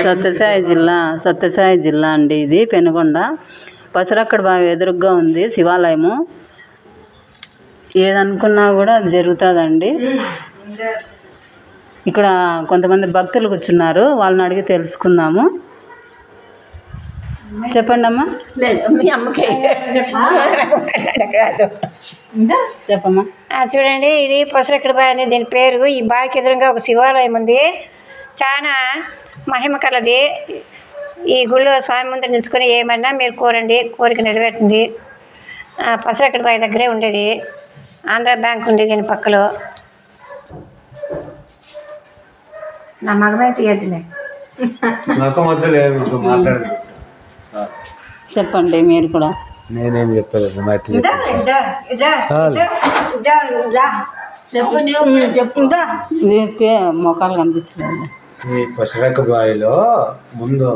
సత్యసాయి జిల్లా అండి. ఇది పెనుగొండ పసరక్కడ బావి ఎదురుగ్గా ఉంది శివాలయము. ఏదనుకున్నా కూడా అది జరుగుతుందండి. ఇక్కడ కొంతమంది భక్తులు కూర్చున్నారు, వాళ్ళని అడిగి తెలుసుకుందాము. చెప్పండి అమ్మా. చెప్పమ్మా. చూడండి, ఇది పసరక్కడ బావి అని దీని పేరు. ఈ బావికి ఎదురుగా ఒక శివాలయం ఉంది, చాలా మహిమ కలది. ఈ గుళ్ళో స్వామి ముందు నిలుచుకొని ఏమన్నా మీరు కోరండి, కోరిక నెరవేరుతుంది. పసరక్కడ బావి దగ్గరే ఉండేది. ఆంధ్ర బ్యాంక్ ఉంది దీని పక్కలో. నా మగమేంటి ఎద్దులే చెప్పండి మీరు కూడా. నేనేం చెప్పలేదు. మొక్కలు కనిపించలేదు. ఈ పసరక్క బావిలో ముందు